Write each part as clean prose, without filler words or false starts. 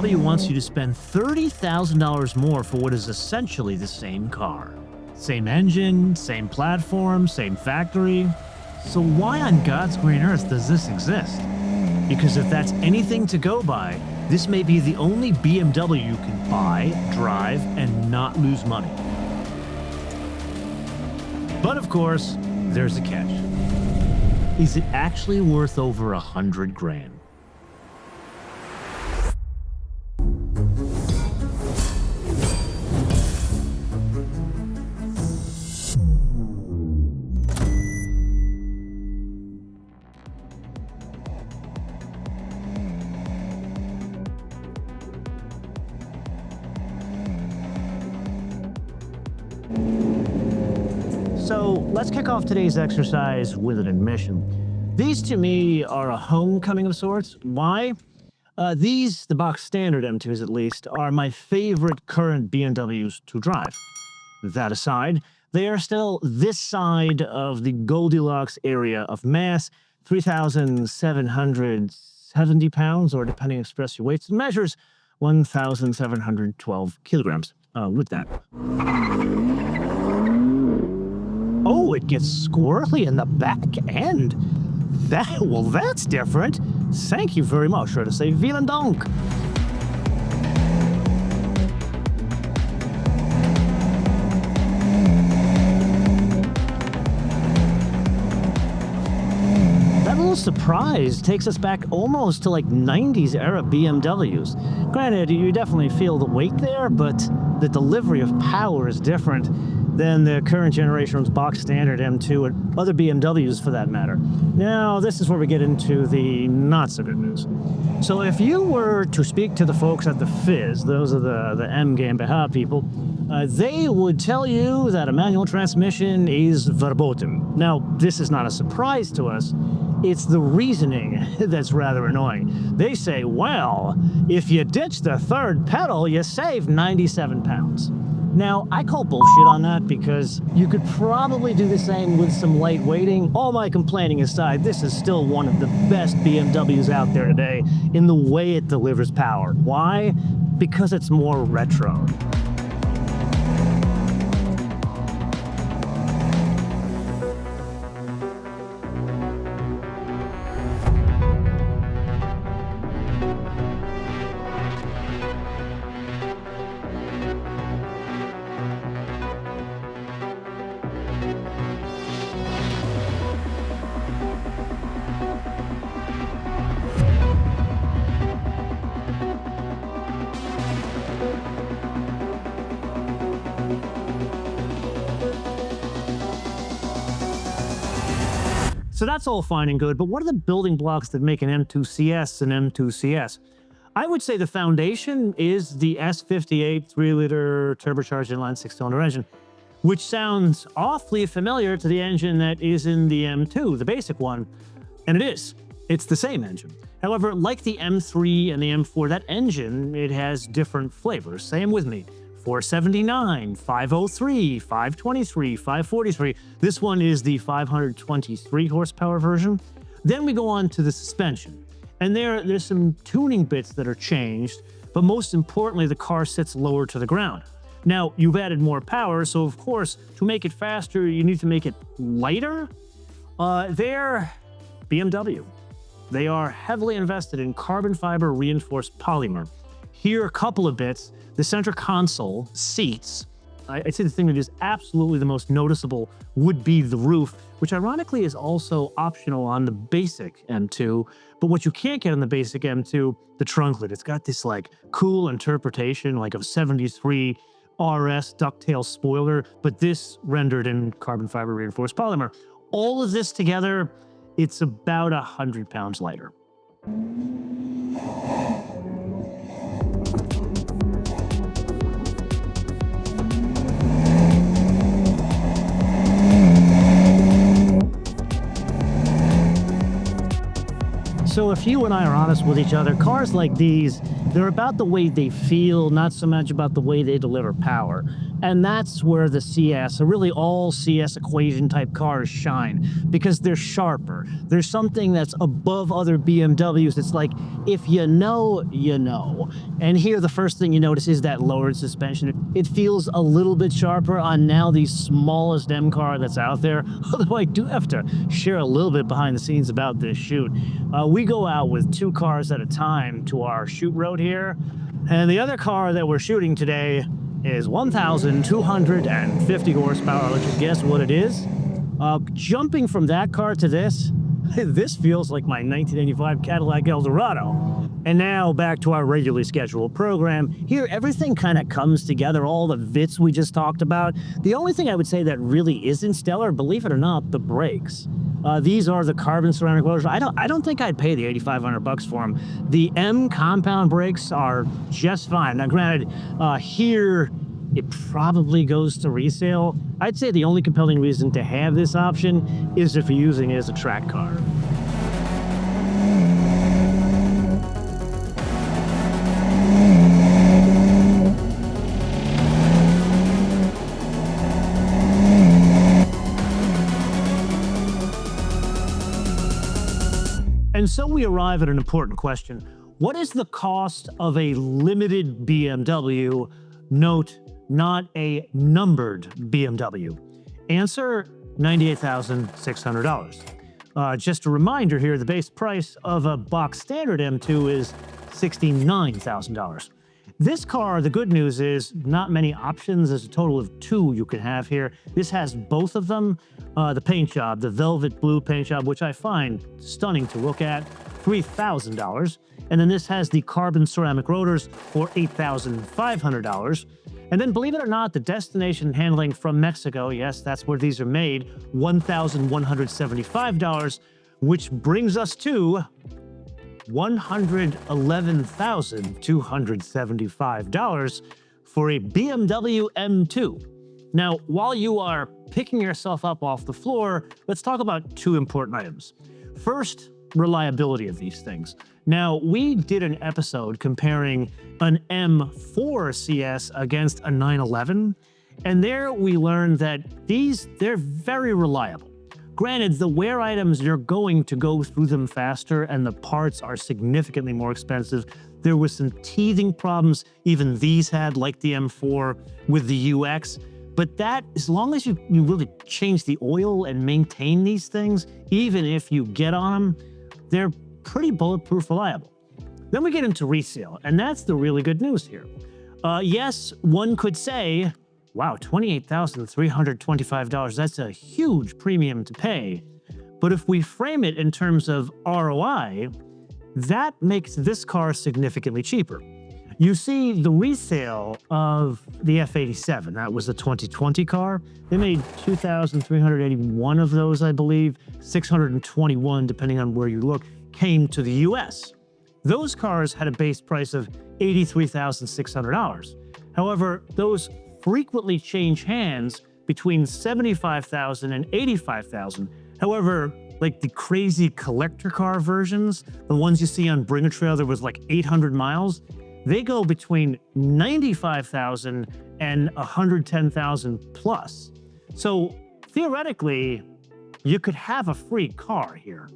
BMW wants you to spend $30,000 more for what is essentially the same car. Same engine, same platform, same factory. So why on God's green earth does this exist? Because if that's anything to go by, this may be the only BMW you can buy, drive, and not lose money. But of course, there's a catch. Is it actually worth over $100,000? So let's kick off today's exercise with an admission. These to me are a homecoming of sorts. Why? These, the box standard M2s at least, are my favorite current BMWs to drive. That aside, they are still this side of the Goldilocks area of mass, 3,770 pounds, or depending on express your weights and measures, 1,712 kilograms. With that. Oh, it gets squirrely in the back end. That's different. Thank you very much. Sure to say vielen Dank. That little surprise takes us back almost to like 90s era BMWs. Granted, you definitely feel the weight there, but the delivery of power is different than the current generation's box standard M2 and other BMWs for that matter. Now, this is where we get into the not so good news. So if you were to speak to the folks at the Fizz, those are the M GmbH people, they would tell you that a manual transmission is verboten. Now, this is not a surprise to us. It's the reasoning that's rather annoying. They say, well, if you ditch the third pedal, you save 97 pounds. Now, I call bullshit on that because you could probably do the same with some light weighting. All my complaining aside, this is still one of the best BMWs out there today in the way it delivers power. Why? Because it's more retro. So that's all fine and good, but what are the building blocks that make an M2CS an M2CS? I would say the foundation is the S58 3-liter turbocharged inline 6-cylinder engine, which sounds awfully familiar to the engine that is in the M2, the basic one, and it is. It's the same engine. However, like the M3 and the M4, that engine, it has different flavors. Say 'em with me. 479, 503, 523, 543. This one is the 523 horsepower version. Then we go on to the suspension. And there's some tuning bits that are changed, but most importantly, the car sits lower to the ground. Now, you've added more power, so of course, to make it faster, you need to make it lighter. They're BMW. They are heavily invested in carbon fiber reinforced polymer. Here, a couple of bits. The center console seats, I'd say the thing that is absolutely the most noticeable would be the roof, which ironically is also optional on the basic M2. But what you can't get on the basic M2, the trunk lid. It's got this like cool interpretation like of 73 RS ducktail spoiler, but this rendered in carbon fiber reinforced polymer. All of this together, it's about 100 pounds lighter. So if you and I are honest with each other, cars like these, they're about the way they feel, not so much about the way they deliver power. And that's where the CS, or really all CS equation type cars shine, because they're sharper. There's something that's above other BMWs. It's like, if you know, you know. And here, the first thing you notice is that lowered suspension. It feels a little bit sharper on now the smallest M car that's out there. Although I do have to share a little bit behind the scenes about this shoot. We go out with 2 cars at a time to our shoot road here. And the other car that we're shooting today is 1,250 horsepower. I'll let you guess what it is. Jumping from that car to this, this feels like my 1985 Cadillac Eldorado. And now back to our regularly scheduled program. Here, everything kind of comes together, all the VITs we just talked about. The only thing I would say that really isn't stellar, believe it or not, the brakes. These are the carbon ceramic rotors. I don't think I'd pay the $8,500 for them. The M compound brakes are just fine. Now, granted, here it probably goes to resale. I'd say the only compelling reason to have this option is if you're using it as a track car. And so we arrive at an important question. What is the cost of a limited BMW? Note, not a numbered BMW. Answer, $98,600. Just a reminder here, the base price of a box standard M2 is $69,000. This car, the good news is not many options. There's a total of 2 you can have here. This has both of them. The paint job, the velvet blue paint job, which I find stunning to look at, $3,000. And then this has the carbon ceramic rotors for $8,500. And then, believe it or not, the destination handling from Mexico, yes, that's where these are made, $1,175, which brings us to $111,275 for a BMW M2. Now, while you are picking yourself up off the floor, let's talk about 2 important items. First, reliability of these things. Now, we did an episode comparing an M4 CS against a 911, and there we learned that they're very reliable. Granted, the wear items, you're going to go through them faster, and the parts are significantly more expensive. There was some teething problems even these had, like the M4 with the UX. But that, as long as you really change the oil and maintain these things, even if you get on them, they're pretty bulletproof reliable. Then we get into resale, and that's the really good news here. Yes, one could say, wow, $28,325, that's a huge premium to pay. But if we frame it in terms of ROI, that makes this car significantly cheaper. You see, the resale of the F87, that was the 2020 car, they made 2,381 of those, I believe, 621, depending on where you look, came to the US. Those cars had a base price of $83,600. However, those frequently change hands between $75,000 and $85,000. However, like the crazy collector car versions, the ones you see on Bring a Trailer with like 800 miles, they go between $95,000 and $110,000 plus. So theoretically, you could have a free car here.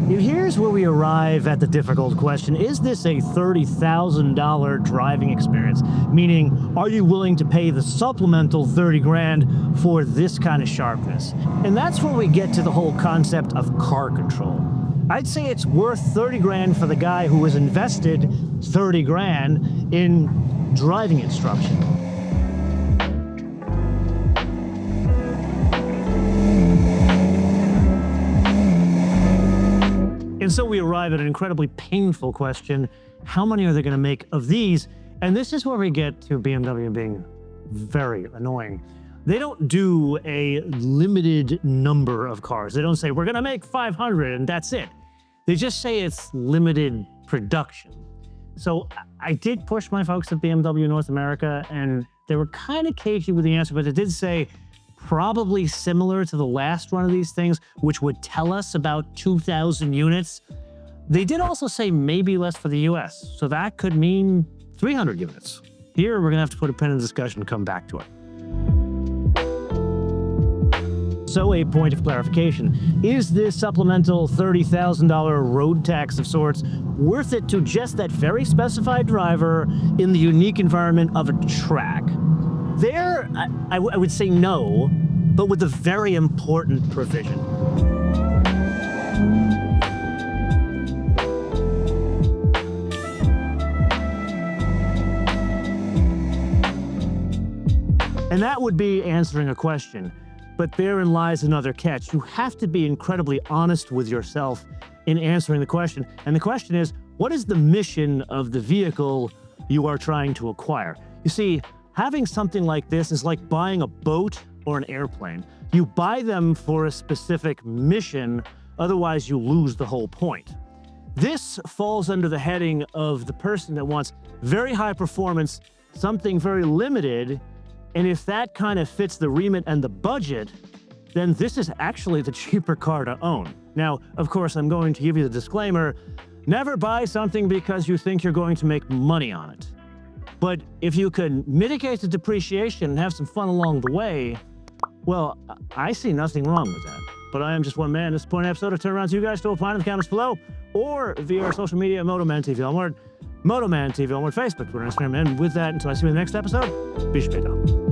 Here's where we arrive at the difficult question. Is this a $30,000 driving experience? Meaning, are you willing to pay the supplemental 30 grand for this kind of sharpness? And that's where we get to the whole concept of car control. I'd say it's worth 30 grand for the guy who has invested 30 grand in driving instruction. And so we arrive at an incredibly painful question. How many are they going to make of these? And this is where we get to BMW being very annoying. They don't do a limited number of cars. They don't say, we're going to make 500 and that's it. They just say it's limited production. So I did push my folks at BMW North America, and they were kind of cagey with the answer, but they did say probably similar to the last run of these things, which would tell us about 2,000 units. They did also say maybe less for the US, so that could mean 300 units. Here, we're gonna have to put a pin in the discussion and come back to it. So a point of clarification, is this supplemental $30,000 road tax of sorts worth it to just that very specified driver in the unique environment of a track? There, I would say no, but with a very important provision. And that would be answering a question. But therein lies another catch. You have to be incredibly honest with yourself in answering the question. And the question is, what is the mission of the vehicle you are trying to acquire? You see, having something like this is like buying a boat or an airplane. You buy them for a specific mission, otherwise you lose the whole point. This falls under the heading of the person that wants very high performance, something very limited, and if that kind of fits the remit and the budget, then this is actually the cheaper car to own. Now, of course, I'm going to give you the disclaimer, never buy something because you think you're going to make money on it. But if you can mitigate the depreciation and have some fun along the way, well, I see nothing wrong with that. But I am just one man. This is the point episode. I turn around to you guys to opine in the comments below, or via our social media, Motoman TV onward, Motoman TV onward, Facebook, Twitter, Instagram. And with that, until I see you in the next episode, be später.